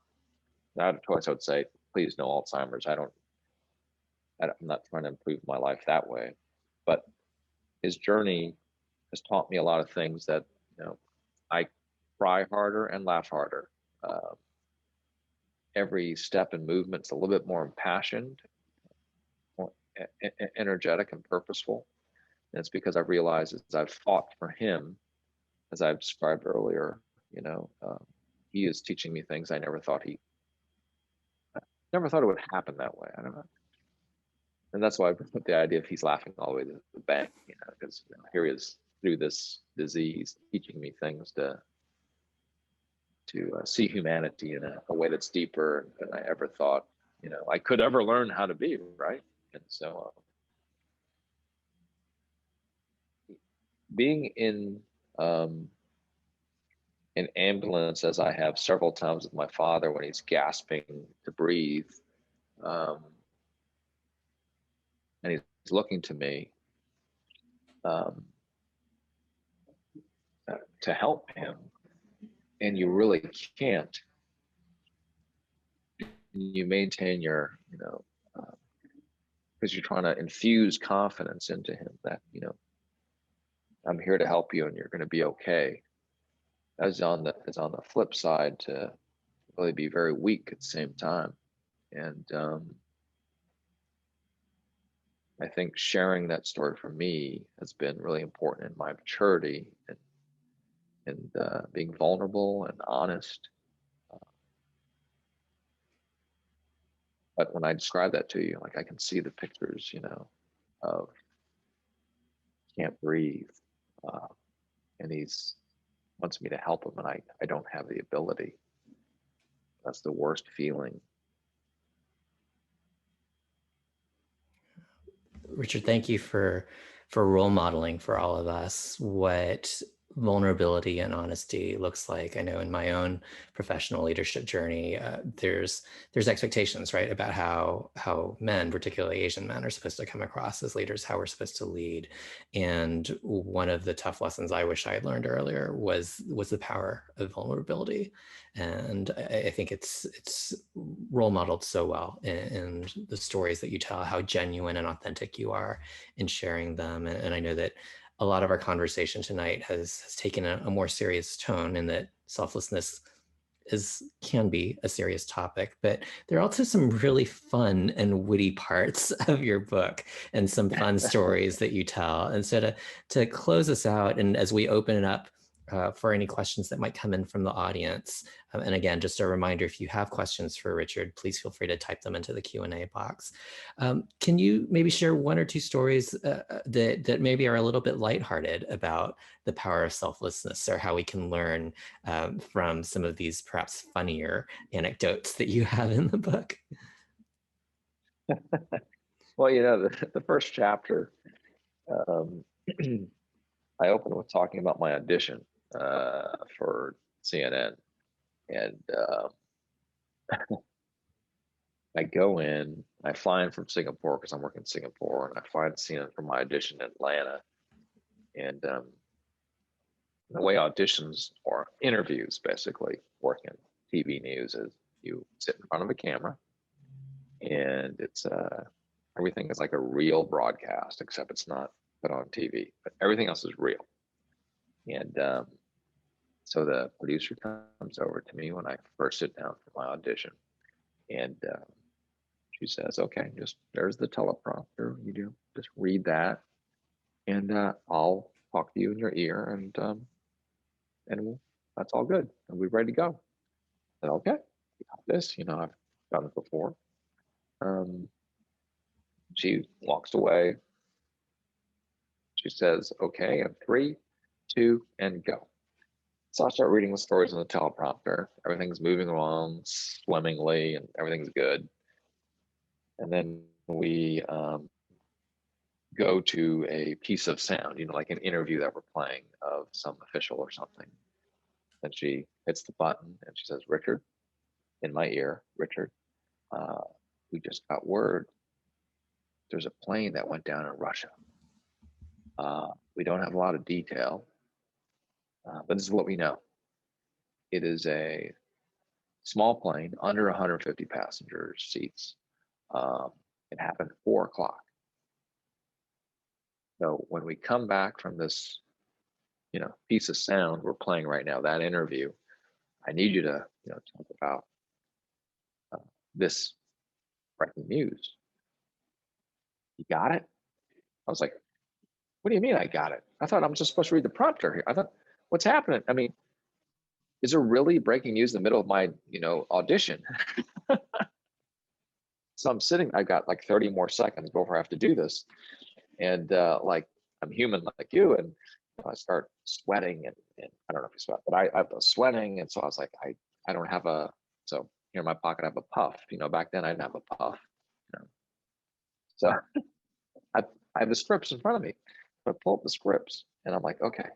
Speaker 2: not a choice. I would say, please, no Alzheimer's. I'm not trying to improve my life that way. But his journey has taught me a lot of things that, I cry harder and laugh harder. Uh, every step and movement's a little bit more impassioned, more energetic and purposeful. And it's because I've realized as I've fought for him, as I've described earlier, you know, um, he is teaching me things I never thought it would happen that way. I don't know. And that's why I put the idea of he's laughing all the way to the bank, because here he is through this disease teaching me things to see humanity in a way that's deeper than I ever thought, I could ever learn how to be, right? And so being in um, an ambulance, as I have several times with my father when he's gasping to breathe, um, and he's looking to me um, to help him, and you really can't. You maintain your, because you're trying to infuse confidence into him that, I'm here to help you and you're going to be okay. As on the flip side, to really be very weak at the same time. And I think sharing that story for me has been really important in my maturity and being vulnerable and honest. But when I describe that to you, like, I can see the pictures, of can't breathe, uh, and he's wants me to help him, and I don't have the ability. That's the worst feeling.
Speaker 1: Richard, thank you for role modeling for all of us what vulnerability and honesty looks like. I know in my own professional leadership journey, there's expectations, right, about how men, particularly Asian men, are supposed to come across as leaders, how we're supposed to lead. And one of the tough lessons I wish I had learned earlier was the power of vulnerability. And I think it's role modeled so well in the stories that you tell, how genuine and authentic you are in sharing them. And I know that a lot of our conversation tonight has taken a more serious tone, in that selflessness can be a serious topic, but there are also some really fun and witty parts of your book and some fun stories that you tell. And so to close us out, and as we open it up for any questions that might come in from the audience, and again, just a reminder, if you have questions for Richard, please feel free to type them into the Q&A box. Can you maybe share one or two stories that maybe are a little bit lighthearted about the power of selflessness, or how we can learn from some of these perhaps funnier anecdotes that you have in the book?
Speaker 2: Well, the first chapter, um, I opened with talking about my audition for CNN, and I go in. I fly in from Singapore because I'm working in Singapore, and I fly to CNN for my audition in Atlanta. And the way auditions or interviews basically work in TV news is you sit in front of a camera, and it's everything is like a real broadcast, except it's not put on TV, but everything else is real. And so the producer comes over to me when I first sit down for my audition, and she says, "Okay, just there's the teleprompter. You do just read that, and I'll talk to you in your ear, and that's all good, and we're ready to go." I said, "Okay, we got this. I've done it before." Um, she walks away. She says, "Okay, and three, two, and go." So I start reading the stories on the teleprompter. Everything's moving along swimmingly, and everything's good. And then we go to a piece of sound, like an interview that we're playing of some official or something. And she hits the button and she says, "Richard," in my ear, "Richard, we just got word there's a plane that went down in Russia. We don't have a lot of detail, but this is what we know. It is a small plane, under 150 passengers seats. It happened at 4 o'clock. So when we come back from this, piece of sound we're playing right now, that interview, I need you to, talk about this breaking news. You got it?" I was like, "What do you mean I got it? I thought I'm just supposed to read the prompter here. I thought, what's happening? I mean, is there really breaking news in the middle of my, audition?" So I'm sitting, I got like 30 more seconds before I have to do this. And like, I'm human like you. And I start sweating, and I don't know if you sweat, but I was sweating. And so I was like, I don't have so here in my pocket, I have a puff. Back then I didn't have a puff. You know? So I have the scripts in front of me. So I pull up the scripts, and I'm like, okay.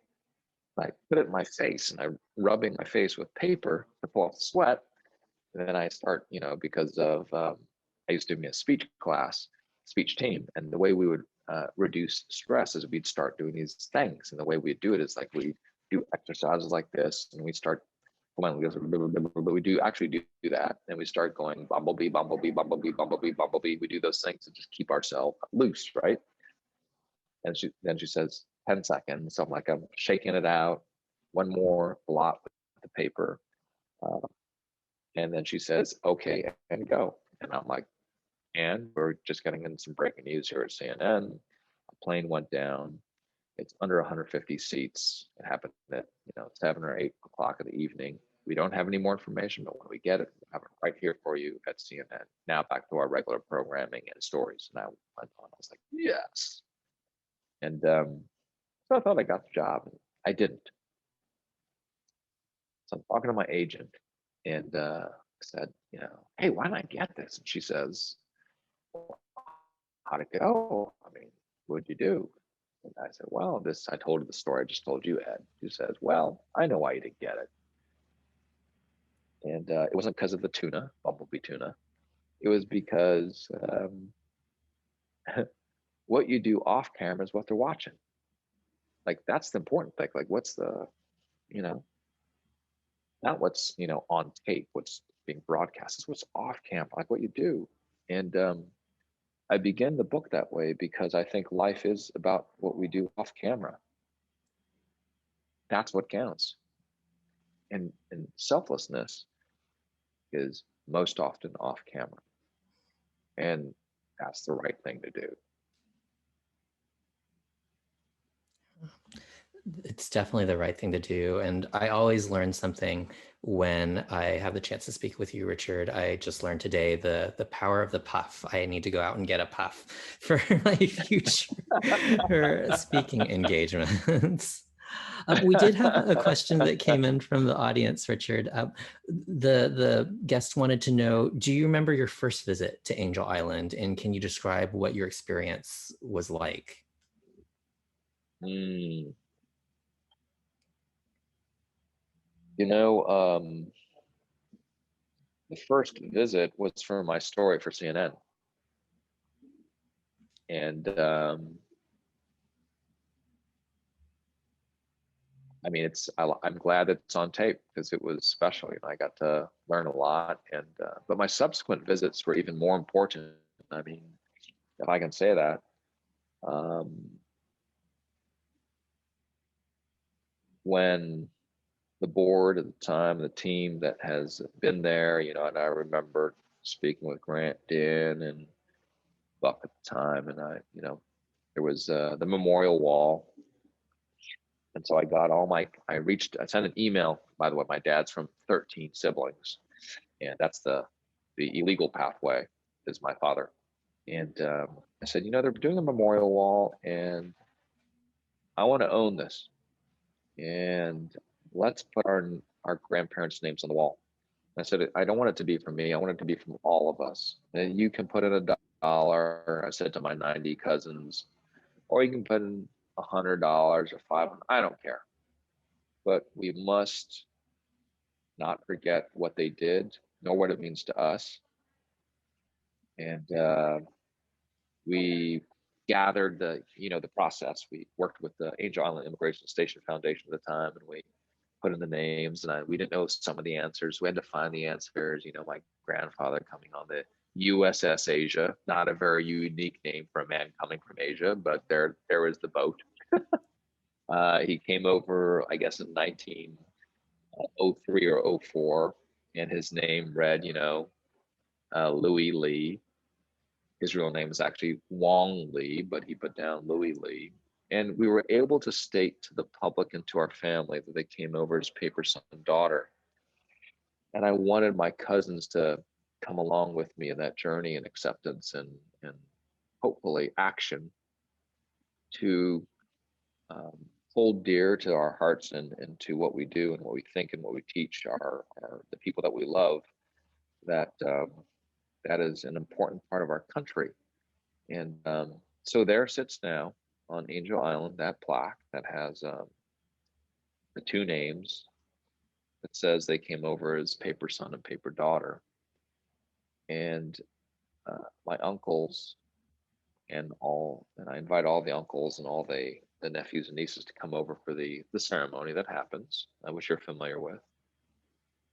Speaker 2: I put it in my face, and I'm rubbing my face with paper to pull off the sweat. And then I start, because of, I used to be a speech class, speech team. And the way we would reduce stress is we'd start doing these things. And the way we'd do it is like we do exercises like this, and we start, but we do actually do that. And we start going bumblebee, bumblebee, bumblebee, bumblebee, bumblebee. We do those things to just keep ourselves loose, right? And then she says, 10 seconds. So I'm shaking it out. One more blot with the paper. And then she says, "Okay, and go." And I'm like, "And we're just getting in some breaking news here at CNN. A plane went down. It's under 150 seats. It happened at 7 or 8 o'clock in the evening. We don't have any more information, but when we get it, we'll have it right here for you at CNN." Now back to our regular programming and stories. And I went on. I was like, yes. And so I thought I got the job. I didn't. So I'm talking to my agent, and said, "Hey, why didn't I get this?" And she says, "Well, how'd it go? I mean, what'd you do?" And I said, well, I told her the story I just told you, Ed. She says, well, I know why you didn't get it. And it wasn't because of the tuna, bumblebee tuna. It was because what you do off camera is what they're watching. Like, that's the important thing. Like, what's the, you know, not what's, on tape, what's being broadcast, is what's off camera, like what you do. And I begin the book that way because I think life is about what we do off camera. That's what counts. And selflessness is most often off camera. And that's the right thing to do.
Speaker 1: It's definitely the right thing to do. And I always learn something when I have the chance to speak with you, Richard. I just learned today the power of the puff. I need to go out and get a puff for my future speaking engagements. We did have a question that came in from the audience, Richard. The guest wanted to know, do you remember your first visit to Angel Island? And can you describe what your experience was like?
Speaker 2: Mm. You know, the first visit was for my story for CNN. And I mean, I'm glad that it's on tape because it was special. I got to learn a lot, and but my subsequent visits were even more important. I mean, if I can say that. When the board at the time, the team that has been there, and I remember speaking with Grant Dinn and Buck at the time, and there was the memorial wall. And so I got I sent an email, by the way, my dad's from 13 siblings, and that's the illegal pathway is my father. And I said, they're doing a memorial wall and I want to own this. And let's put our grandparents' names on the wall. I said, I don't want it to be from me. I want it to be from all of us. And you can put in $1, I said to my 90 cousins, or you can put in $100 or $500. I don't care. But we must not forget what they did, nor what it means to us. And we gathered the process. We worked with the Angel Island Immigration Station Foundation at the time, and we put in the names. And we didn't know some of the answers. We had to find the answers. My grandfather coming on the USS Asia, not a very unique name for a man coming from Asia, but there was the boat. He came over, I guess, in 1903 or 04, and his name read, Louis Lee. His real name is actually Wong Lee, but he put down Louis Lee. And we were able to state to the public and to our family that they came over as paper son and daughter. And I wanted my cousins to come along with me in that journey and acceptance and hopefully action to hold dear to our hearts and to what we do and what we think and what we teach the people that we love, that that is an important part of our country. And so there sits now on Angel Island that plaque that has the two names that says they came over as paper son and paper daughter. And my uncles and I invite all the uncles and all the nephews and nieces to come over for the ceremony that happens, which you're familiar with.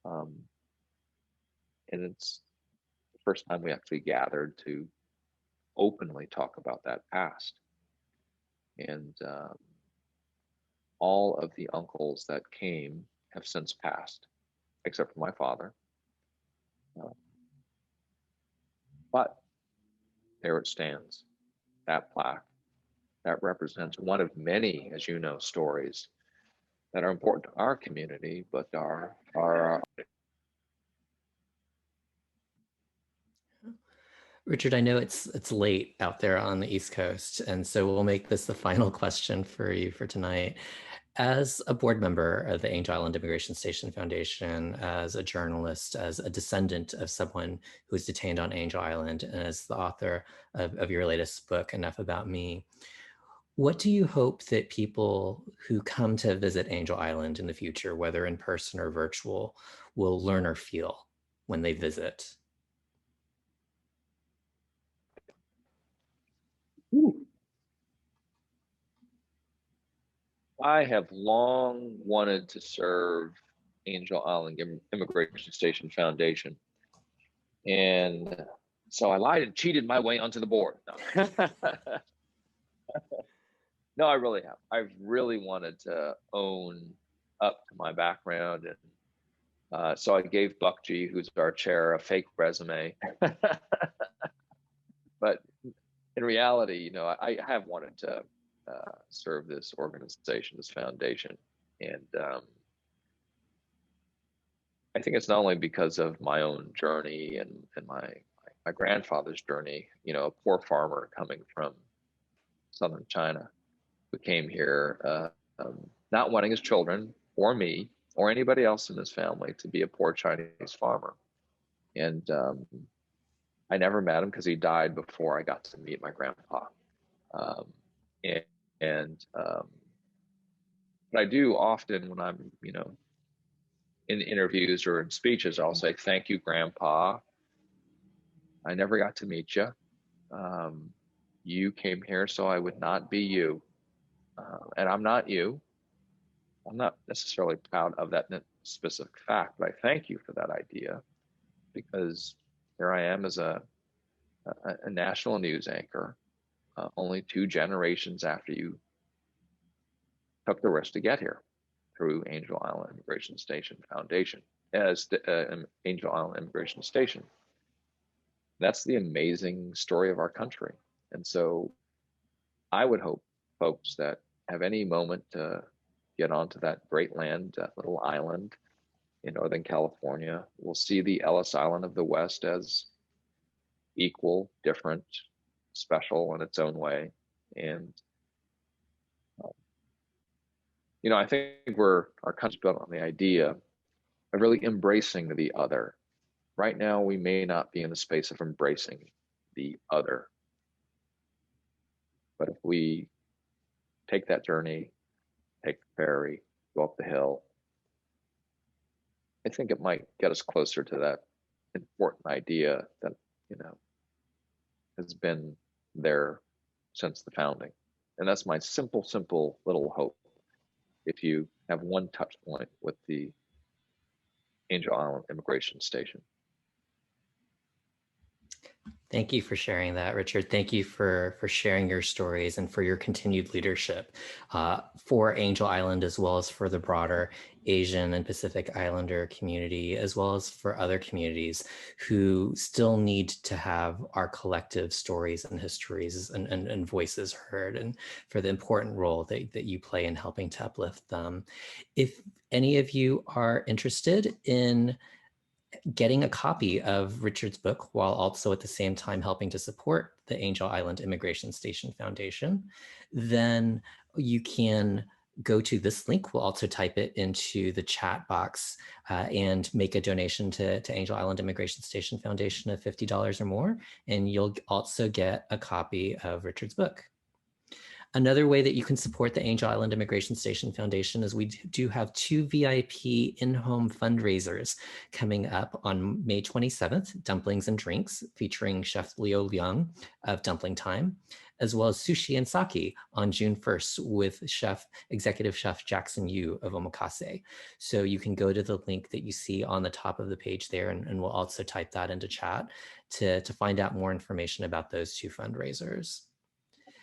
Speaker 2: And it's the first time we actually gathered to openly talk about that past. And all of the uncles that came have since passed, except for my father. But there it stands, that plaque. That represents one of many, as you know, stories that are important to our community, but are
Speaker 1: Richard, I know it's late out there on the East Coast, and so we'll make this the final question for you for tonight. As a board member of the Angel Island Immigration Station Foundation, as a journalist, as a descendant of someone who was detained on Angel Island, and as the author of your latest book, Enough About Me, What do you hope that people who come to visit Angel Island in the future, whether in person or virtual, will learn or feel when they visit?
Speaker 2: Ooh. I have long wanted to serve Angel Island Immigration Station Foundation. And so I lied and cheated my way onto the board. No, no, I really have. I've really wanted to own up to my background. And so I gave Buck G, who's our chair, a fake resume. But in reality, I have wanted to serve this organization, this foundation. And I think it's not only because of my own journey and my grandfather's journey, a poor farmer coming from southern China who came here, not wanting his children or me or anybody else in his family to be a poor Chinese farmer. And I never met him because he died before I got to meet my grandpa. Um, and but I do often when I'm, in interviews or in speeches, I'll say, "Thank you, Grandpa. I never got to meet you. You came here so I would not be you. And I'm not you. I'm not necessarily proud of that specific fact, but I thank you for that idea because here I am as a national news anchor, only 2 generations after you took the risk to get here through Angel Island Immigration Station Foundation as the Angel Island Immigration Station. That's the amazing story of our country. And so I would hope folks that have any moment to get onto that great land, that little island in Northern California, will see the Ellis Island of the West as equal, different, special in its own way. And, I think our country's built on the idea of really embracing the other. Right now, we may not be in the space of embracing the other. But if we take that journey, take the ferry, go up the hill, I think it might get us closer to that important idea that, has been there since the founding. And that's my simple little hope. If you have one touch point with the Angel Island Immigration Station.
Speaker 1: Thank you for sharing that, Richard. Thank you for sharing your stories and for your continued leadership for Angel Island, as well as for the broader Asian and Pacific Islander community, as well as for other communities who still need to have our collective stories and histories and voices heard, and for the important role that you play in helping to uplift them. If any of you are interested in getting a copy of Richard's book while also at the same time helping to support the Angel Island Immigration Station Foundation, then you can go to this link. We'll also type it into the chat box and make a donation to Angel Island Immigration Station Foundation of $50 or more, and you'll also get a copy of Richard's book. Another way that you can support the Angel Island Immigration Station Foundation is we do have 2 VIP in-home fundraisers coming up on May 27th, Dumplings and Drinks, featuring Chef Leo Liang of Dumpling Time, as well as Sushi and Sake on June 1st with Executive Chef Jackson Yu of Omakase. So you can go to the link that you see on the top of the page there, and we'll also type that into chat to find out more information about those 2 fundraisers.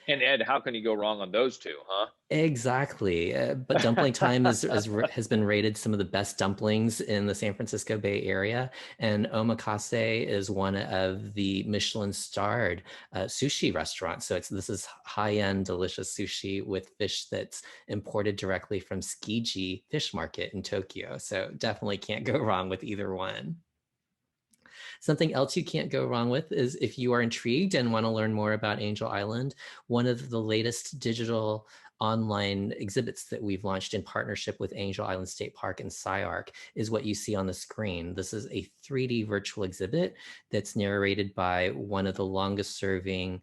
Speaker 2: And Ed, how can you go wrong on those 2, huh?
Speaker 1: Exactly. But Dumpling Time has been rated some of the best dumplings in the San Francisco Bay Area. And Omakase is one of the Michelin-starred sushi restaurants. So this is high-end, delicious sushi with fish that's imported directly from Tsukiji Fish Market in Tokyo. So definitely can't go wrong with either one. Something else you can't go wrong with is if you are intrigued and want to learn more about Angel Island, one of the latest digital online exhibits that we've launched in partnership with Angel Island State Park and SciArc is what you see on the screen. This is a 3D virtual exhibit that's narrated by one of the longest serving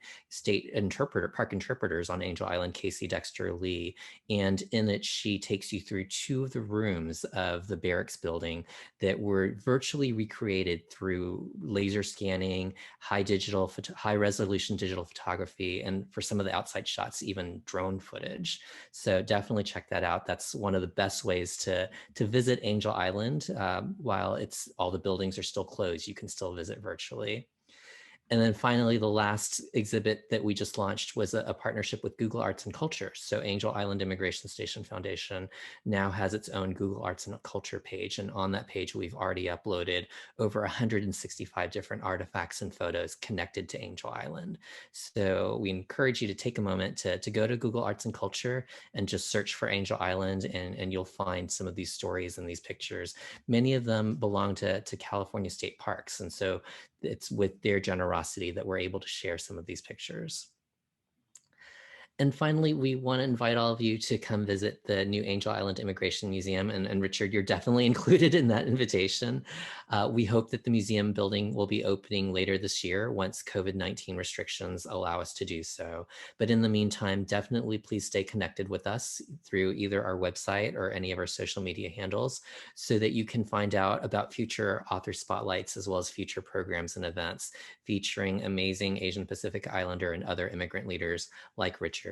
Speaker 1: park interpreters on Angel Island, Casey Dexter Lee. And in it, she takes you through two of the rooms of the barracks building that were virtually recreated through laser scanning, high resolution digital photography, and for some of the outside shots, even drone footage. So definitely check that out. That's one of the best ways to visit Angel Island. While all the buildings are still closed, you can still visit virtually. And then finally, the last exhibit that we just launched was a partnership with Google Arts and Culture. So Angel Island Immigration Station Foundation now has its own Google Arts and Culture page. And on that page, we've already uploaded over 165 different artifacts and photos connected to Angel Island. So we encourage you to take a moment to go to Google Arts and Culture and just search for Angel Island, and you'll find some of these stories and these pictures. Many of them belong to California state parks. And so it's with their generosity that we're able to share some of these pictures. And finally, we want to invite all of you to come visit the new Angel Island Immigration Museum. And Richard, you're definitely included in that invitation. We hope that the museum building will be opening later this year once COVID-19 restrictions allow us to do so. But in the meantime, definitely please stay connected with us through either our website or any of our social media handles so that you can find out about future author spotlights as well as future programs and events featuring amazing Asian Pacific Islander and other immigrant leaders like Richard.